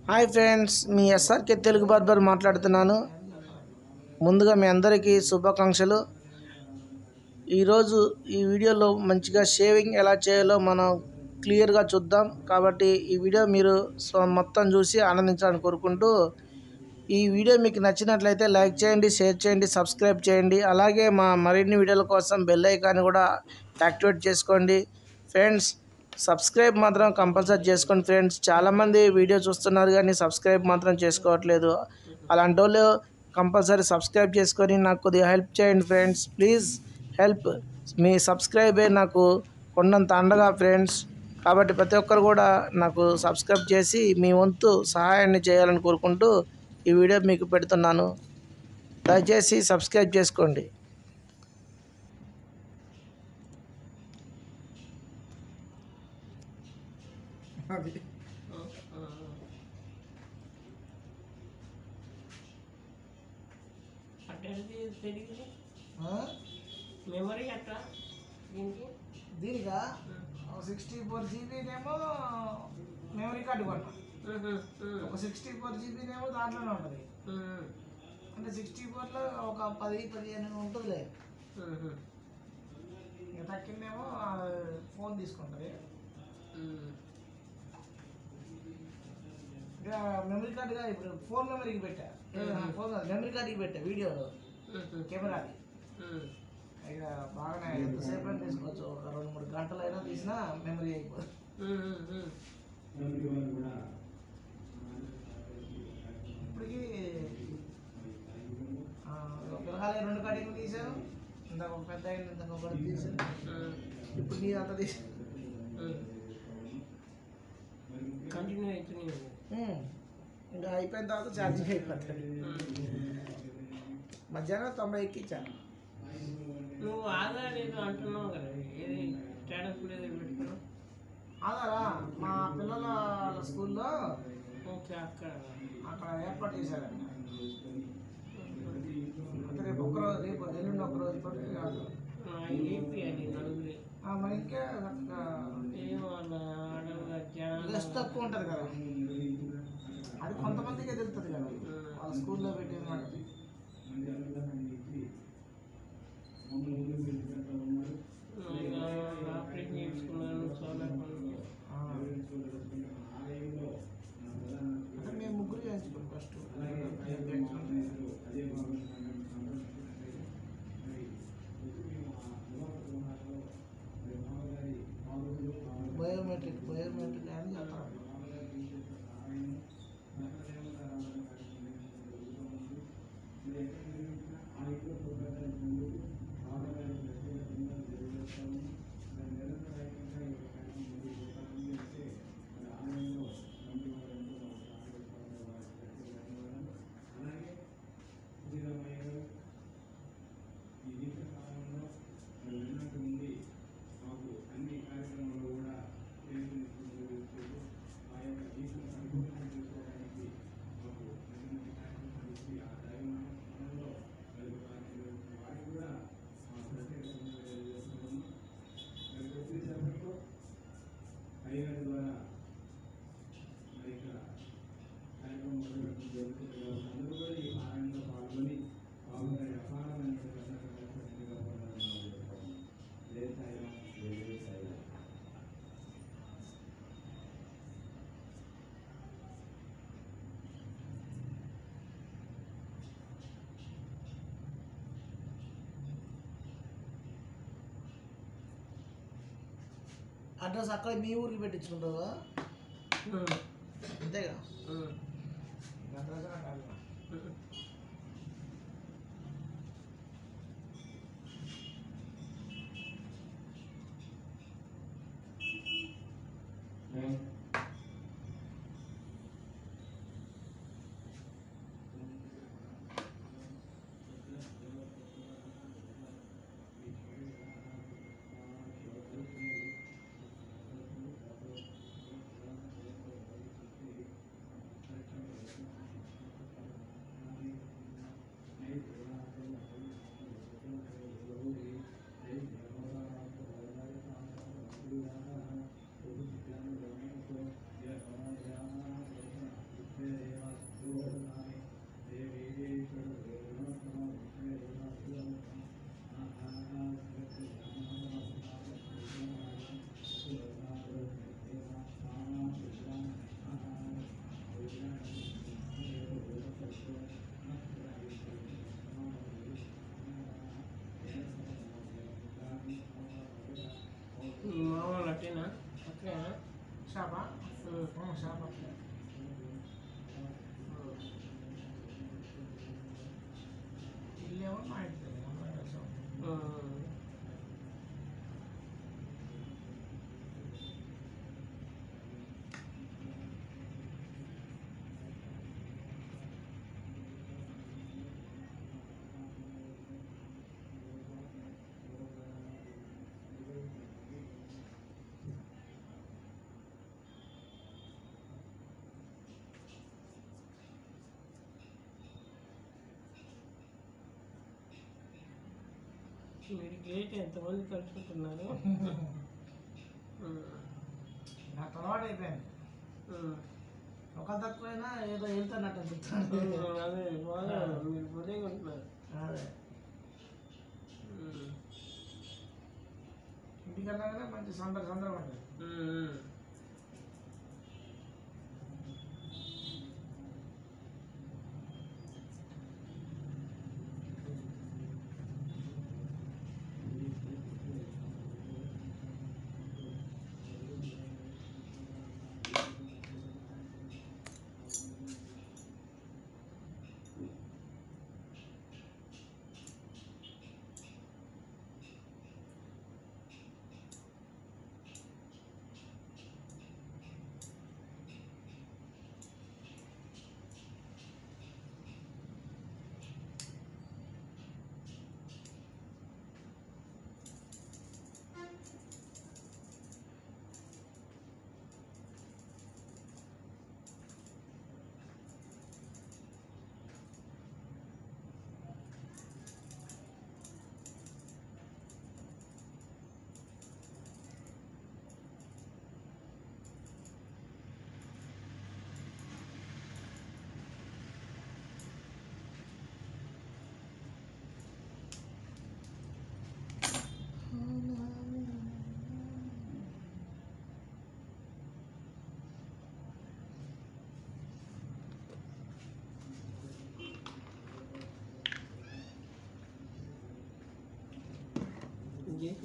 Hi friends, మీ SRK Telugu barber మాట్లాడుతున్నాను. ముందుగా మీ అందరికీ శుభాకాంక్షలు. ఈరోజు ఈ వీడియోలో మంచిగా షేవింగ్ ఎలా చేయాలో మనం క్లియర్గా చూద్దాం. కాబట్టి ఈ వీడియో మీరు మొత్తం చూసి ఆనందించాలని కోరుకుంటూ, ఈ వీడియో మీకు నచ్చినట్లయితే లైక్ చేయండి, షేర్ చేయండి, సబ్స్క్రైబ్ చేయండి. అలాగే మా మరిన్ని వీడియోల కోసం బెల్ ఐకాన్ కూడా యాక్టివేట్ చేసుకోండి. ఫ్రెండ్స్, సబ్స్క్రైబ్ మాత్రం కంపల్సరీ చేసుకోండి. ఫ్రెండ్స్, చాలామంది వీడియో చూస్తున్నారు కానీ సబ్స్క్రైబ్ మాత్రం చేసుకోవట్లేదు. అలాంటి వాళ్ళు కంపల్సరీ సబ్స్క్రైబ్ చేసుకొని నాకు కొద్దిగా హెల్ప్ చేయండి ఫ్రెండ్స్. Please help. మీ సబ్స్క్రైబే నాకు కొండంత అండగా ఫ్రెండ్స్. కాబట్టి ప్రతి ఒక్కరు కూడా నాకు సబ్స్క్రైబ్ చేసి మీ వంతు సహాయాన్ని చేయాలని కోరుకుంటూ ఈ వీడియో మీకు పెడుతున్నాను. దయచేసి సబ్స్క్రైబ్ చేసుకోండి. మెమరీ అట్లా దీనికి దీనిగా 64 జీబీనేమో మెమరీ కార్డు కొన్నా. ఒక 64 జీబీనేమో దాంట్లోనే ఉంటుంది. అంటే 64లో ఒక 10-15 ఉంటుందిలే. ఇక తక్కిందేమో ఫోన్ తీసుకుంటుంది. ఇక మెమరీ కార్డుగా ఇప్పుడు ఫోన్ మెమరీకి పెట్టా. ఫోన్ మెమరీ కార్డుకి పెట్టా వీడియోలో కెమెరాకి. ఇక బాగానే ఎంతసేపు అయినా తీసుకోవచ్చు. ఒక 2-3 గంటలైనా తీసినా మెమరీ అయిపోతుంది. ఇప్పటికి పిల్లకాయలు 2 కటింగ్లు తీసాను. ఇందాక ఒక పెద్ద అయిన ఇందాక ఒకటి తీసాను. ఇప్పుడు నీ అంత తీసాను. కంటిన్యూ అవుతుంది. ఇంకా అయిపోయిన తర్వాత ఛార్జింగ్ అయిపోతుంది. మధ్యాహ్నం 90 ఎక్కించాను. నువ్వు ఆధార్ ఏదో అంటున్నావు కదా, ఏది స్టేటస్ లేదు పెట్టుకున్నావు? ఆధారా మా పిల్లల స్కూల్లో ఓకే, అక్కడ ఏర్పాటు చేశారండి. అంటే రేపు ఎల్లుండి ఒకరోజు ఏపీ అది నలుగురి మరి ఇంకే ఏమో అడవుల రెస్ట్ తక్కువ ఉంటుంది కదా. అది కొంతమందికే తెలుస్తుంది కదా, వాళ్ళ స్కూల్లో పెట్టిన మాట. ఆపరేషన్ చేసుకున్నాను సోలార్ పనులు. అంటే మేము ముగ్గురు చేయించుకోండి ఫస్ట్. బయోమెట్రిక్ అని చెప్తారు. అడ్రస్ అక్కడ మీ ఊరికి పెట్టించుకుంటావా? అంతేగా. అడ్రస్ అట్టేనా అట్లేనా షాపా ఉమ్. షాపా ఇల్లేమో మా ఇంటి దగ్గర ఉమ్. మీరు గేట్ ఎంతమంది కలుసుకుంటున్నారు నాకు అలవాటు అయిపోయింది. ఒక తక్కువైనా ఏదో వెళ్తానట్టు అనిపిస్తాను. అదే బాగా మీరు బుద్ధిగా ఉంటున్నారు. అదే ఇంటికన్నా కూడా మంచి సందర్భం ఉంటుంది. గేట్